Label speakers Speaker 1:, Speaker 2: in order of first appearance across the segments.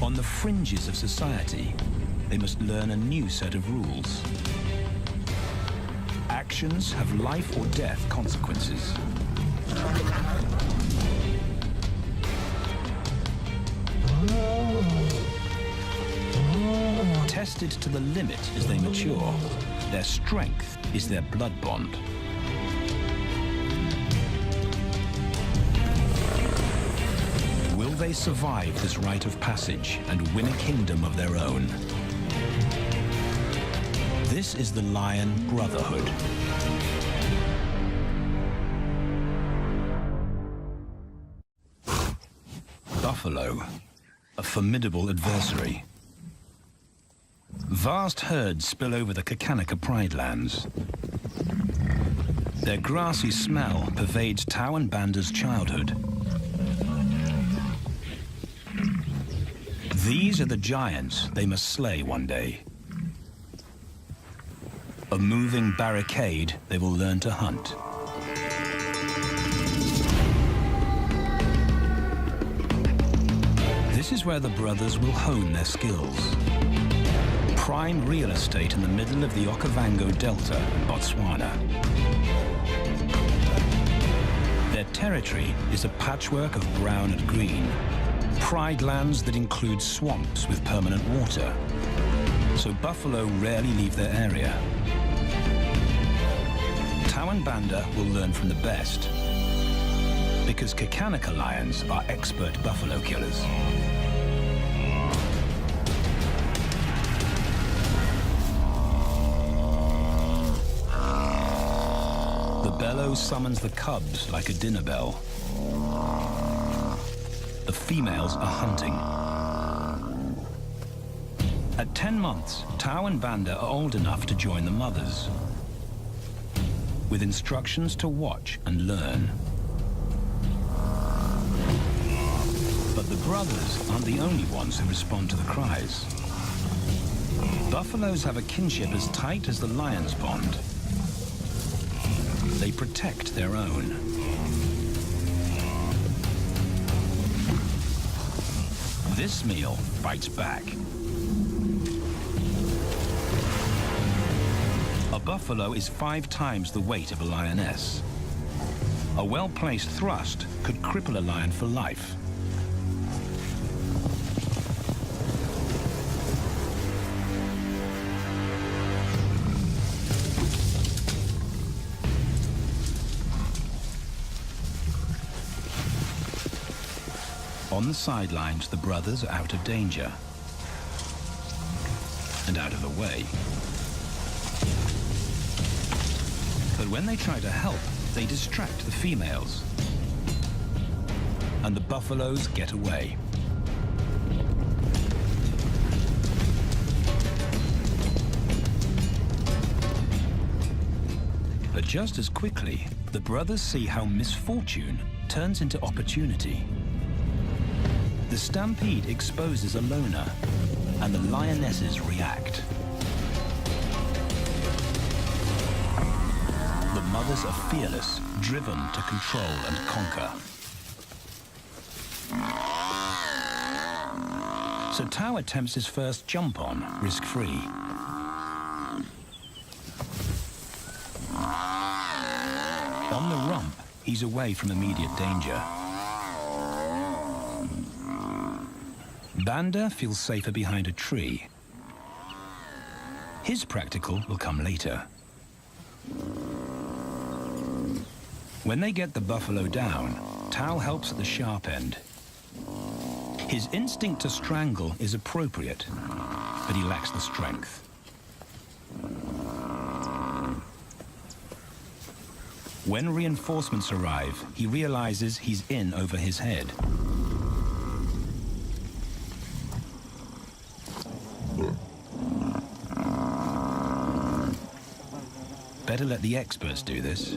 Speaker 1: On the fringes of society, they must learn a new set of rules. Actions have life or death consequences. Tested to the limit as they mature, their strength is their blood bond. Will they survive this rite of passage and win a kingdom of their own? This is the Lion Brotherhood. Buffalo, a formidable adversary. Vast herds spill over the Kakanika Pride Lands. Their grassy smell pervades Tawan Banda's childhood. These are the giants they must slay one day. A moving barricade they will learn to hunt. This is where the brothers will hone their skills. Prime real estate in the middle of the Okavango Delta in Botswana. Their territory is a patchwork of brown and green. Pride lands that include swamps with permanent water. So buffalo rarely leave their area. Tawan Banda will learn from the best, because Kakanika lions are expert buffalo killers. The bellow summons the cubs like a dinner bell. The females are hunting. At 10 months, Tawan Banda are old enough to join the mothers, with instructions to watch and learn. But the brothers aren't the only ones who respond to the cries. Buffaloes have a kinship as tight as the lion's bond. They protect their own. This meal fights back. A buffalo is 5 times the weight of a lioness. A well-placed thrust could cripple a lion for life. On the sidelines, the brothers are out of danger and out of the way. But when they try to help, they distract the females, and the buffaloes get away. But just as quickly, the brothers see how misfortune turns into opportunity. The stampede exposes a loner, and the lionesses react. The mothers are fearless, driven to control and conquer. So Tau attempts his first jump on, risk-free. On the rump, he's away from immediate danger. Banda feels safer behind a tree. His practical will come later. When they get the buffalo down, Tau helps at the sharp end. His instinct to strangle is appropriate, but he lacks the strength. When reinforcements arrive, he realizes he's in over his head. Better let the experts do this.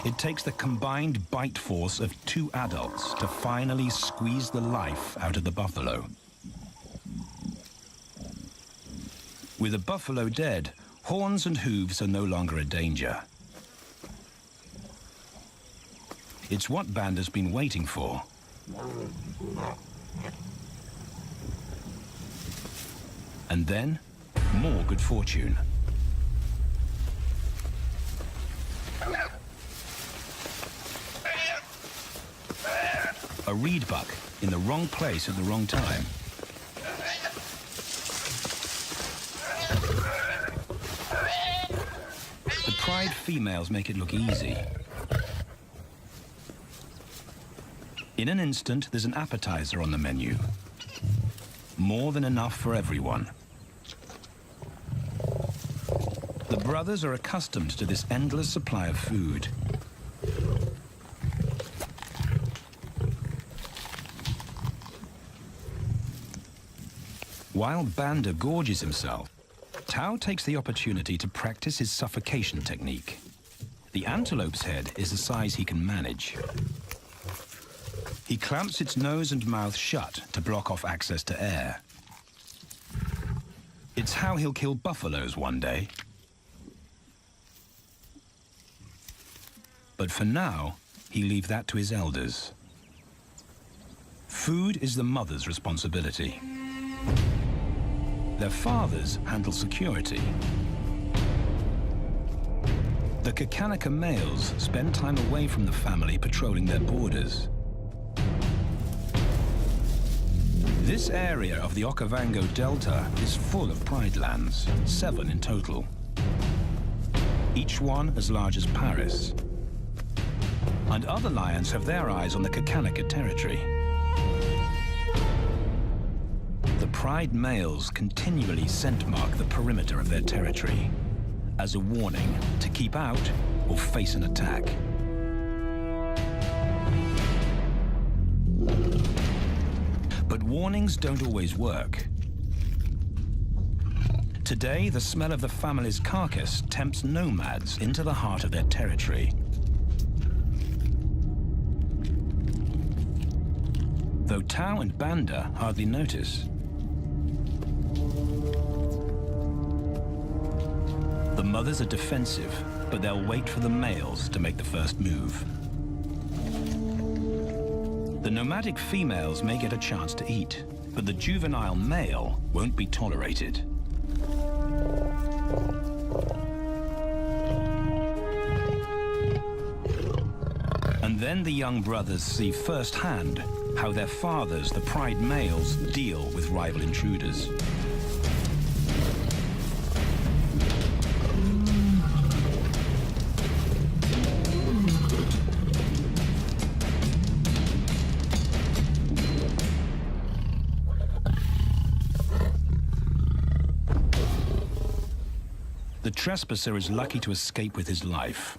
Speaker 1: It takes the combined bite force of 2 adults to finally squeeze the life out of the buffalo. With the buffalo dead, horns and hooves are no longer a danger. It's what Banda's been waiting for. And then, more good fortune. A reed buck in the wrong place at the wrong time. The pride females make it look easy. In an instant, there's an appetizer on the menu. More than enough for everyone. The brothers are accustomed to this endless supply of food. While Banda gorges himself, Tao takes the opportunity to practice his suffocation technique. The antelope's head is a size he can manage. He clamps its nose and mouth shut to block off access to air. It's how he'll kill buffaloes one day. But for now, he leaves that to his elders. Food is the mother's responsibility. Their fathers handle security. The Kakanika males spend time away from the family patrolling their borders. This area of the Okavango Delta is full of pride lands, 7 in total. Each one as large as Paris. And other lions have their eyes on the Kakanika territory. The pride males continually scent mark the perimeter of their territory as a warning to keep out or face an attack. But warnings don't always work. Today, the smell of the family's carcass tempts nomads into the heart of their territory. Though Tao and Banda hardly notice. The mothers are defensive, but they'll wait for the males to make the first move. The nomadic females may get a chance to eat, but the juvenile male won't be tolerated. And then the young brothers see firsthand how their fathers, the pride males, deal with rival intruders. The trespasser is lucky to escape with his life.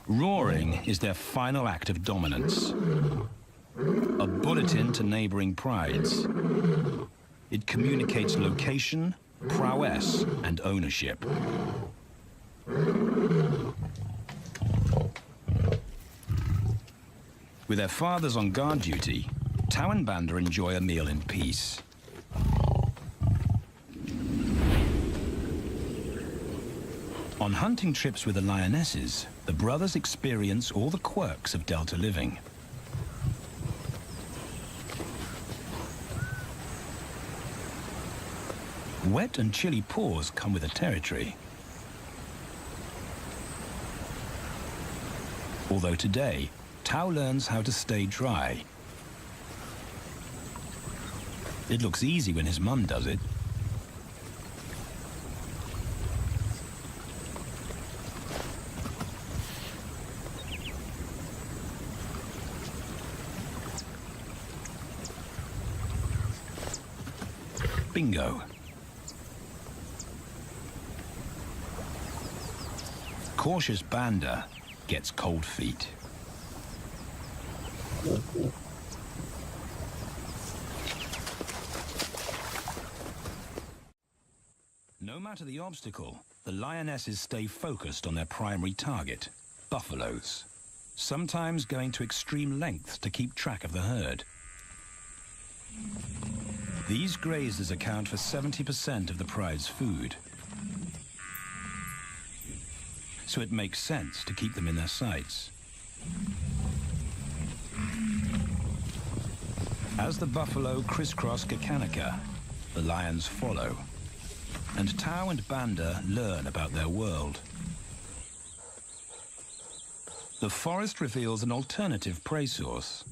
Speaker 1: Roaring is their final act of dominance. A bulletin to neighboring prides. It communicates location, prowess, and ownership. With their fathers on guard duty, Tao and Banda enjoy a meal in peace. On hunting trips with the lionesses, the brothers experience all the quirks of Delta living. Wet and chilly paws come with the territory. Although today, Tao learns how to stay dry. It looks easy when his mum does it. Bingo. Cautious Banda gets cold feet. No matter the obstacle, the lionesses stay focused on their primary target, buffaloes, sometimes going to extreme lengths to keep track of the herd. These grazers account for 70% of the pride's food. so it makes sense to keep them in their sights. As the buffalo crisscross Kakanika, the lions follow, and Tao and Banda learn about their world. The forest reveals an alternative prey source.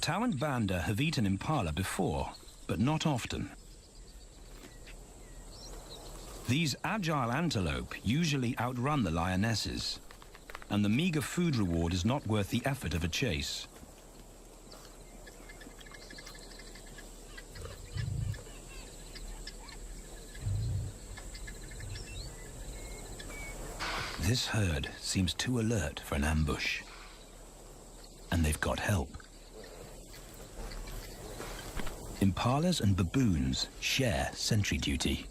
Speaker 1: Tao and Banda have eaten impala before, but not often. These agile antelope usually outrun the lionesses, and the meager food reward is not worth the effort of a chase. This herd seems too alert for an ambush, and they've got help. Impalas and baboons share sentry duty.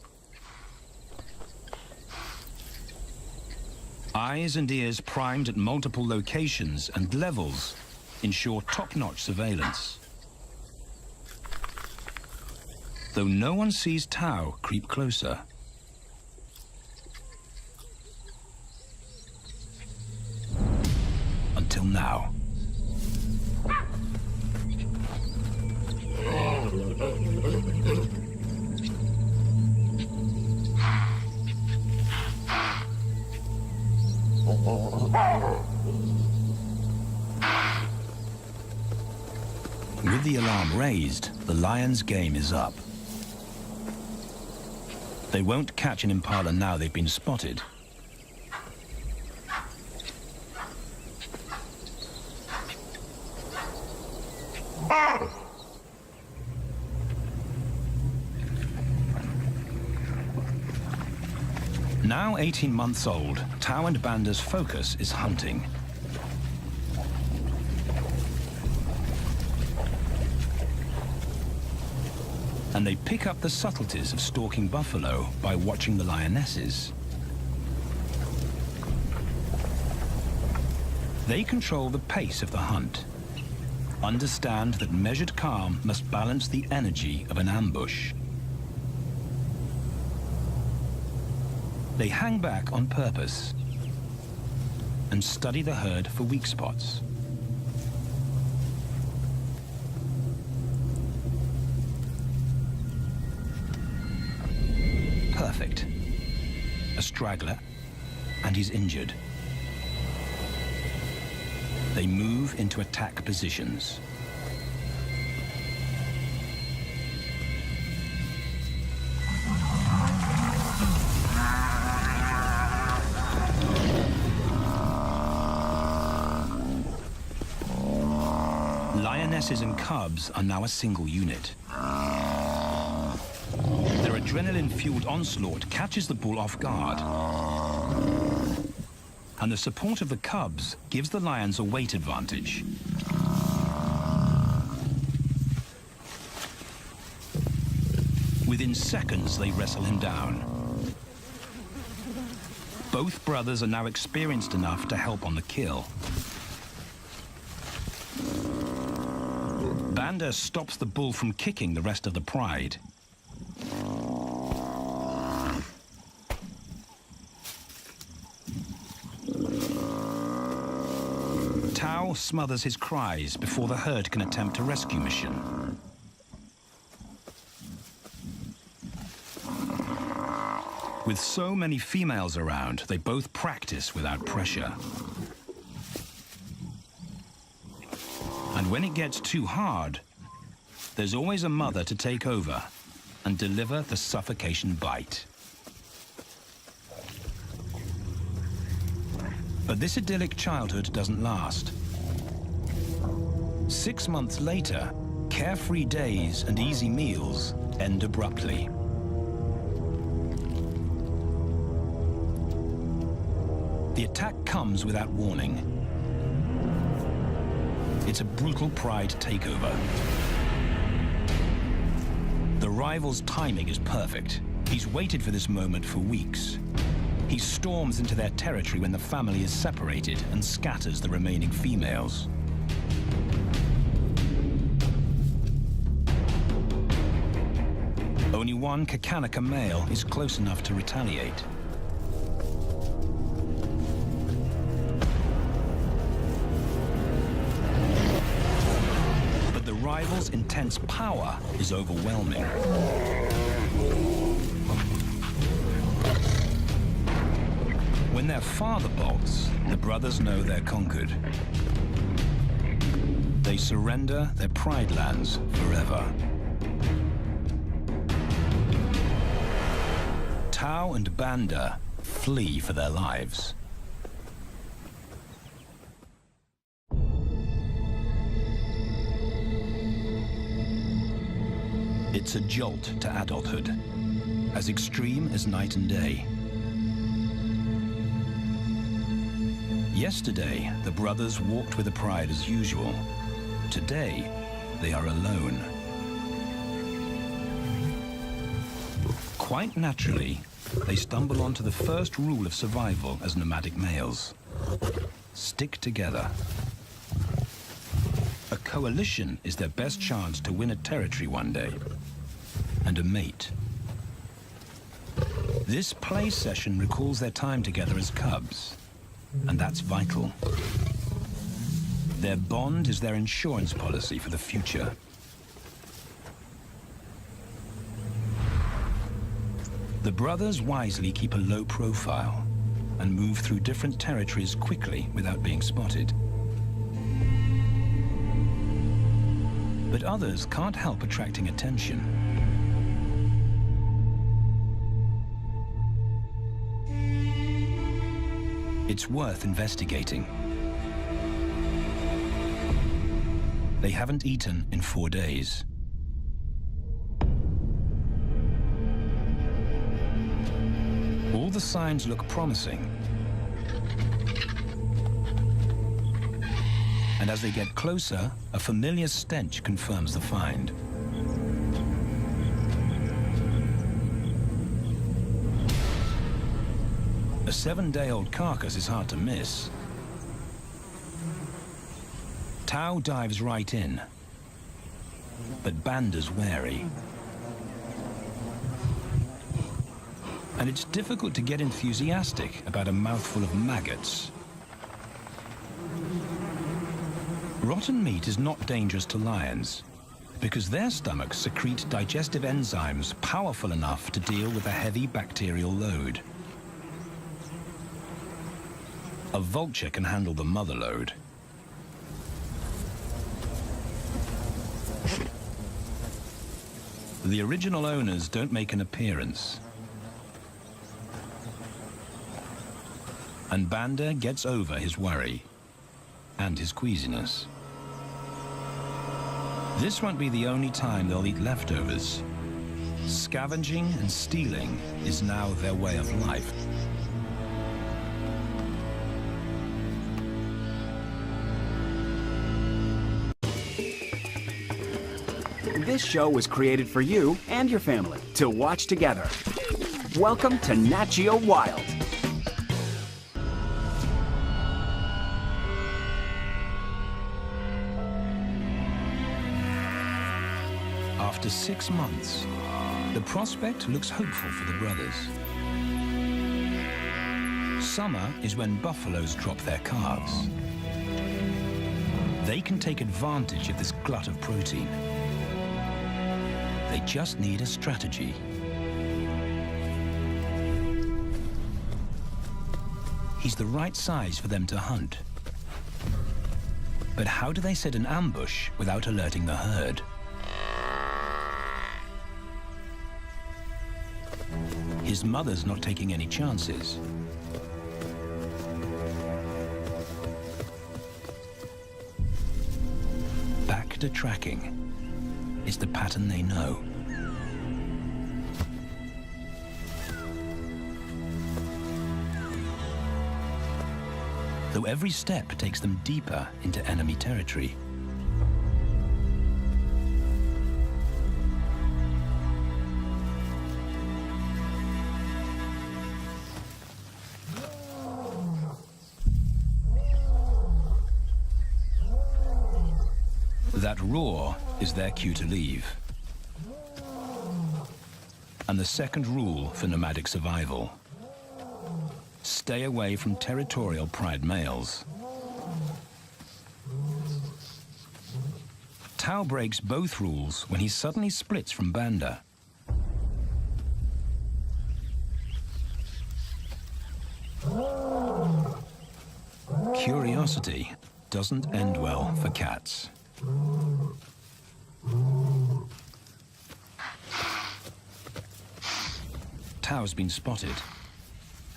Speaker 1: Eyes and ears primed at multiple locations and levels ensure top-notch surveillance. Though no one sees Tao creep closer. Until now. With the alarm raised, the lion's game is up. They won't catch an impala now they've been spotted. Now 18 months old, Tao and Banda's focus is hunting. And they pick up the subtleties of stalking buffalo by watching the lionesses. They control the pace of the hunt, understand that measured calm must balance the energy of an ambush. They hang back on purpose and study the herd for weak spots. Perfect. A straggler, and he's injured. They move into attack positions. Lionesses and cubs are now a single unit. Their adrenaline-fueled onslaught catches the bull off guard. And the support of the cubs gives the lions a weight advantage. Within seconds, they wrestle him down. Both brothers are now experienced enough to help on the kill. Banda stops the bull from kicking the rest of the pride. Tao smothers his cries before the herd can attempt a rescue mission. With so many females around, they both practice without pressure. And when it gets too hard, there's always a mother to take over and deliver the suffocation bite. But this idyllic childhood doesn't last. 6 months later, carefree days and easy meals end abruptly. The attack comes without warning. It's a brutal pride takeover. The rival's timing is perfect. He's waited for this moment for weeks. He storms into their territory when the family is separated and scatters the remaining females. one Kakanika male is close enough to retaliate. But the rivals' intense power is overwhelming. When their father bolts, the brothers know they're conquered. They surrender their Pride lands forever. Tau and Banda flee for their lives. It's a jolt to adulthood, as extreme as night and day. Yesterday, the brothers walked with the Pride as usual. Today, they are alone. Quite naturally, they stumble onto the first rule of survival as nomadic males. Stick together. A coalition is their best chance to win a territory one day, and a mate. This play session recalls their time together as cubs, and that's vital. Their bond is their insurance policy for the future. The brothers wisely keep a low profile and move through different territories quickly without being spotted. But others can't help attracting attention. It's worth investigating. They haven't eaten in 4 days. All the signs look promising. And as they get closer, a familiar stench confirms the find. A 7-day-old carcass is hard to miss. Tau dives right in, but Banda's wary. And it's difficult to get enthusiastic about a mouthful of maggots. Rotten meat is not dangerous to lions, because their stomachs secrete digestive enzymes powerful enough to deal with a heavy bacterial load. A vulture can handle the mother load. The original owners don't make an appearance. And Banda gets over his worry and his queasiness. This won't be the only time they'll eat leftovers. Scavenging and stealing is now their way of life.
Speaker 2: This show was created for you and your family to watch together. Welcome to Nat Geo Wild.
Speaker 1: After 6 months, the prospect looks hopeful for the brothers. Summer is when buffaloes drop their calves. They can take advantage of this glut of protein. They just need a strategy. He's the right size for them to hunt. But how do they set an ambush without alerting the herd? His mother's not taking any chances. Back to tracking. It's the pattern they know. Though every step takes them deeper into enemy territory. That roar is their cue to leave. and the second rule for nomadic survival. Stay away from territorial pride males. Tao breaks both rules when he suddenly splits from Banda. Curiosity doesn't end well for cats. Tao's been spotted,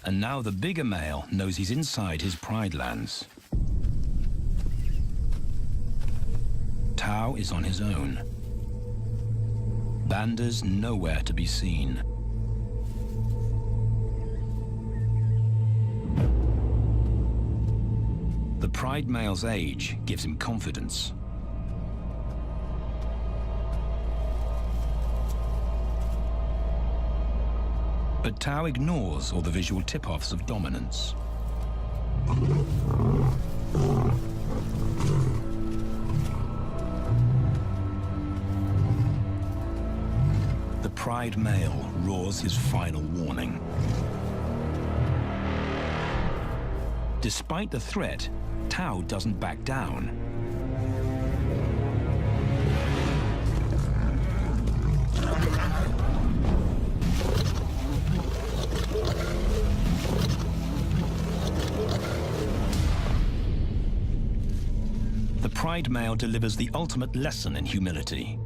Speaker 1: and now the bigger male knows he's inside his pride lands. Tao is on his own. Banda's nowhere to be seen. The pride male's age gives him confidence. But Tao ignores all the visual tip-offs of dominance. The pride male roars his final warning. Despite the threat, Tao doesn't back down. The pride male delivers the ultimate lesson in humility.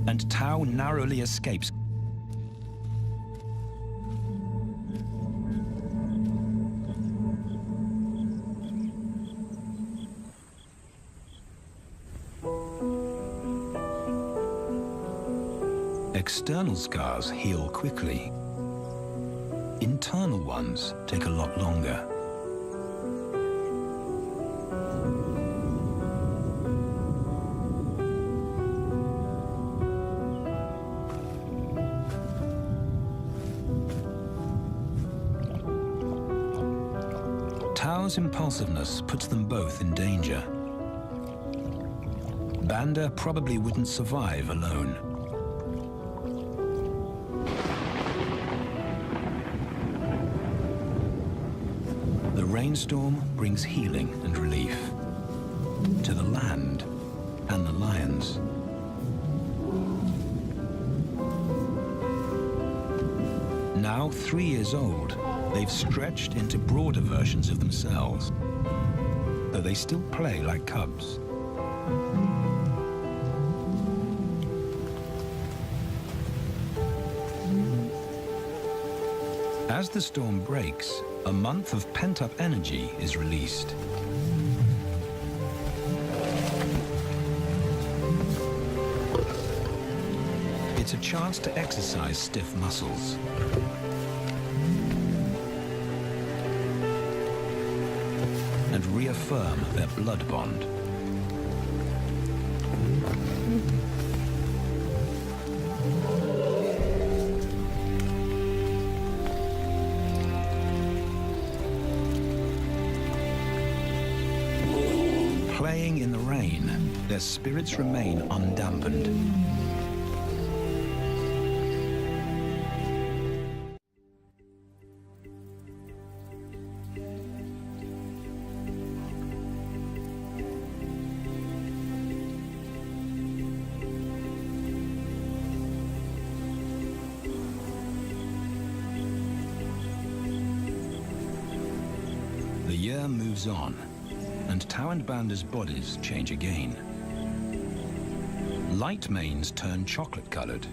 Speaker 1: And Tao narrowly escapes. External scars heal quickly. Internal ones take a lot longer. Tao's impulsiveness puts them both in danger. Banda probably wouldn't survive alone. The rainstorm brings healing and relief to the land and the lions. Now 3 years old, they've stretched into broader versions of themselves, though they still play like cubs. As the storm breaks, a month of pent-up energy is released. It's a chance to exercise stiff muscles. And reaffirm their blood bond. Playing in the rain, their spirits remain undampened. The year moves on, and Tao and Banda's bodies change again. Light manes turn chocolate-colored.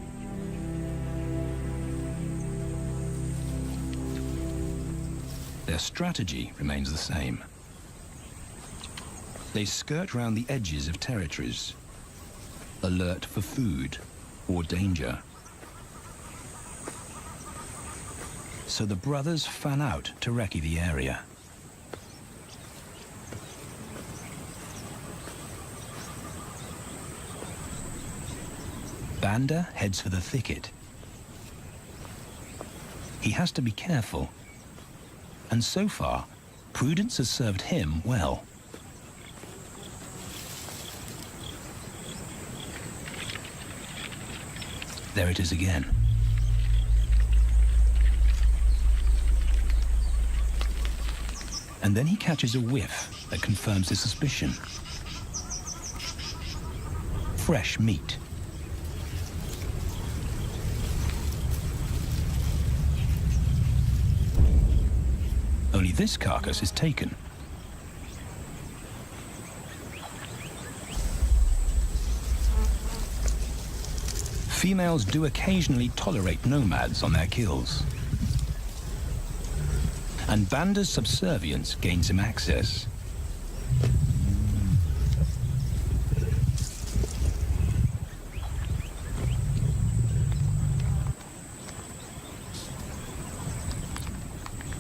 Speaker 1: Their strategy remains the same. They skirt round the edges of territories, alert for food or danger. So the brothers fan out to recce the area. Banda heads for the thicket. He has to be careful, and so far, Prudence has served him well. There it is again. And then he catches a whiff that confirms his suspicion. Fresh meat. Only this carcass is taken. Females do occasionally tolerate nomads on their kills. And Banda's subservience gains him access.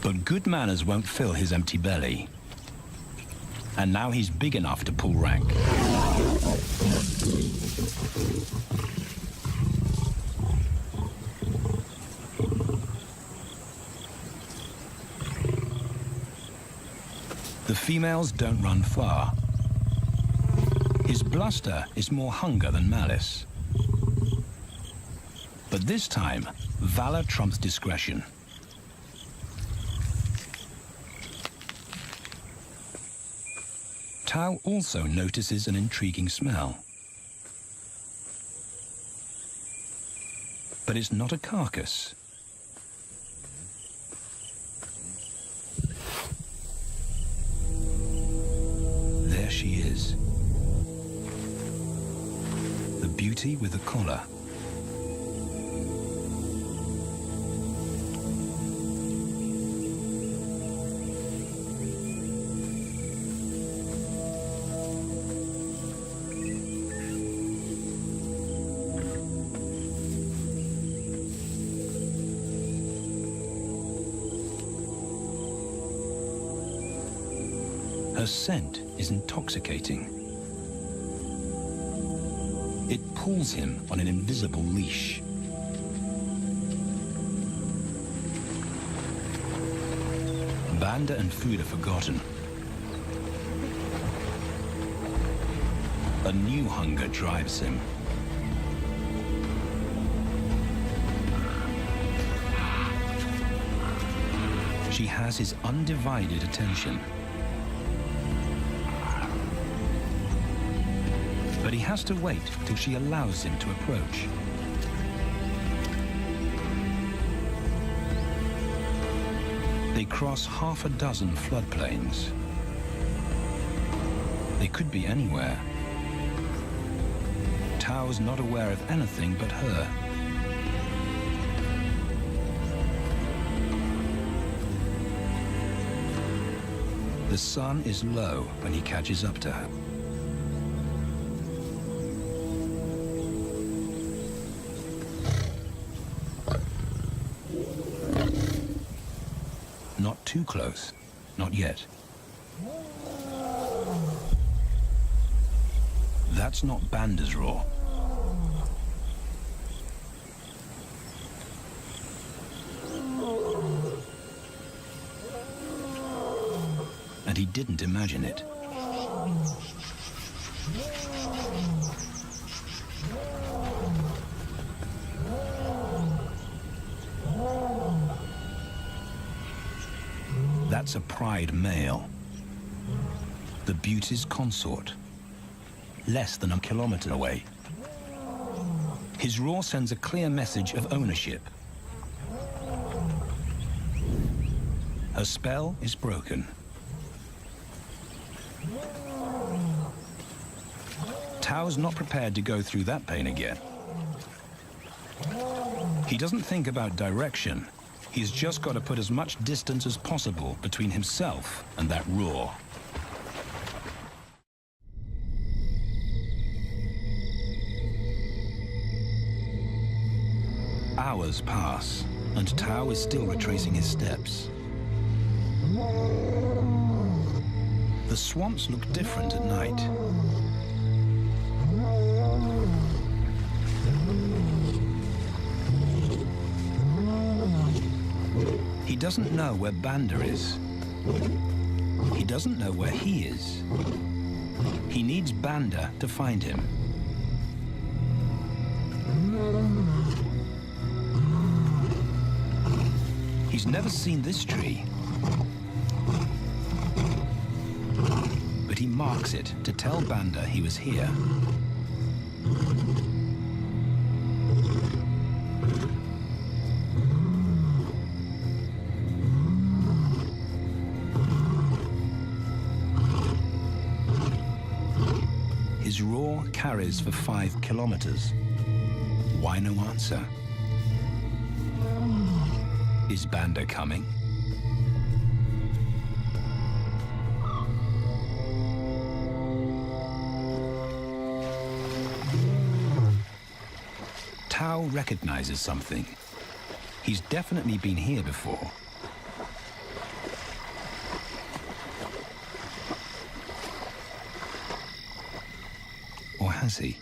Speaker 1: But good manners won't fill his empty belly. And now he's big enough to pull rank. The females don't run far. His bluster is more hunger than malice. But this time, valor trumps discretion. Tao also notices an intriguing smell. But it's not a carcass. There she is. The beauty with the collar. Her scent is intoxicating. It pulls him on an invisible leash. Banda and food are forgotten. A new hunger drives him. She has his undivided attention. But he has to wait till she allows him to approach. They cross half a dozen floodplains. They could be anywhere. Tao's not aware of anything but her. The sun is low when he catches up to her. Not too close, not yet. That's not Banda's roar. And he didn't imagine it. That's a pride male. The beauty's consort. Less than a kilometer away. His roar sends a clear message of ownership. Her spell is broken. Tao's not prepared to go through that pain again. He doesn't think about direction. He's just got to put as much distance as possible between himself and that roar. Hours pass, and Tao is still retracing his steps. The swamps look different at night. He doesn't know where Banda is. He doesn't know where he is. He needs Banda to find him. He's never seen this tree, but he marks it to tell Banda he was here. His roar carries for 5 kilometers. Why no answer? Is Banda coming? Tao recognizes something. He's definitely been here before. Or has he?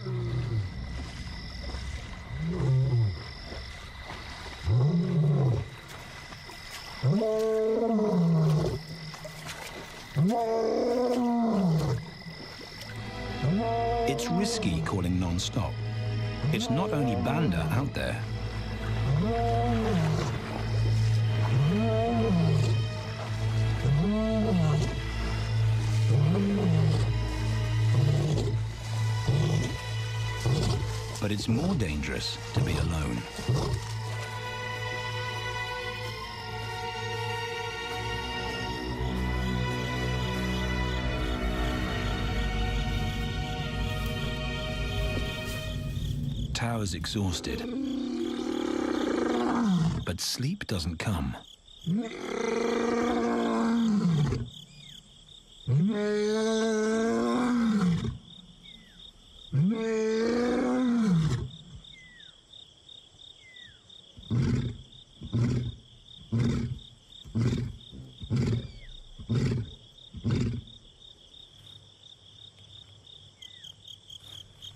Speaker 1: It's risky calling non-stop. It's not only Banda out there. But it's more dangerous to be alone. Tao's exhausted, but sleep doesn't come.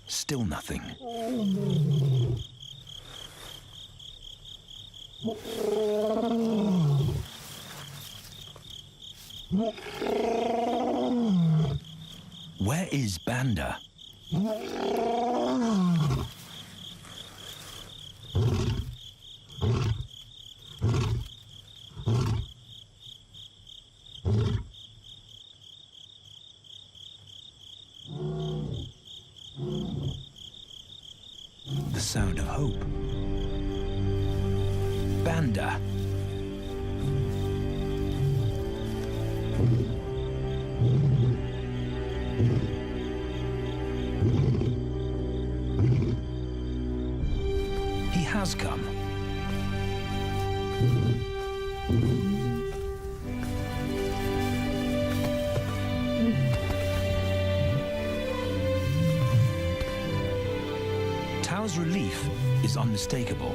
Speaker 1: Still nothing. Where is Banda? The sound of hope. Banda. He has come. Tao's relief is unmistakable.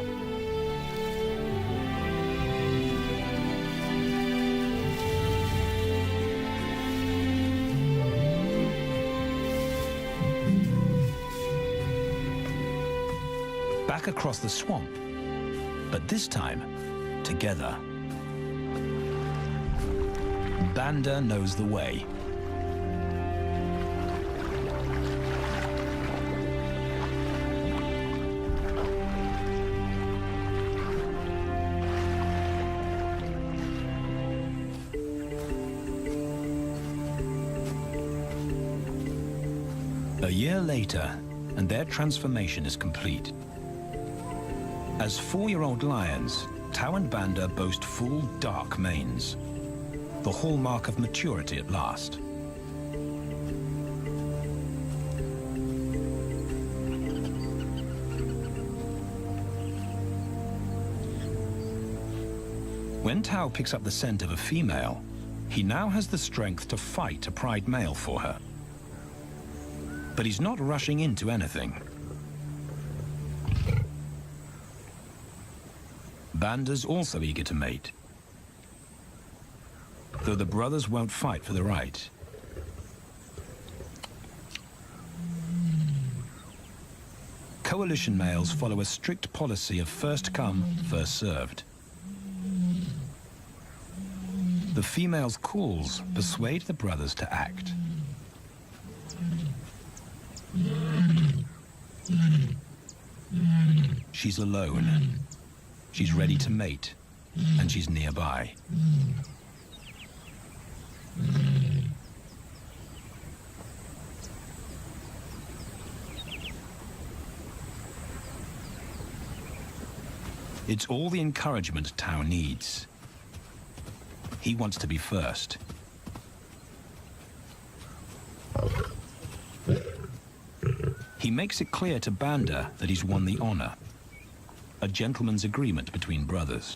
Speaker 1: Back across the swamp, but this time, together. Banda knows the way. A year later, and their transformation is complete. As 4-year-old lions, Tao and Banda boast full, dark manes, the hallmark of maturity at last. When Tao picks up the scent of a female, he now has the strength to fight a pride male for her. But he's not rushing into anything. Banda's also eager to mate, though the brothers won't fight for the right. Coalition males follow a strict policy of first come, first served. The female's calls persuade the brothers to act. She's alone. She's ready to mate, and she's nearby. It's all the encouragement Tao needs. He wants to be first. He makes it clear to Banda that he's won the honor. A gentleman's agreement between brothers.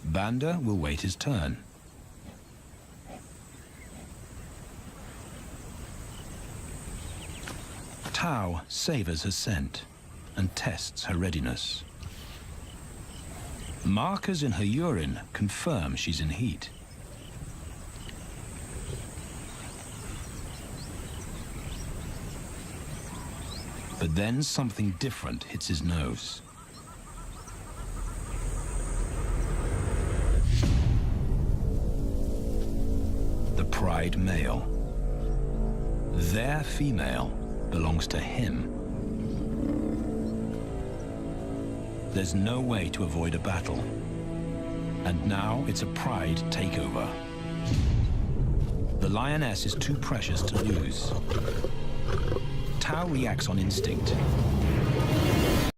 Speaker 1: Banda will wait his turn. Tao savors her scent and tests her readiness. Markers in her urine confirm she's in heat. But then something different hits his nose. The Pride male. Their female belongs to him. There's no way to avoid a battle. And now it's a Pride takeover. The lioness is too precious to lose. Tao reacts on instinct.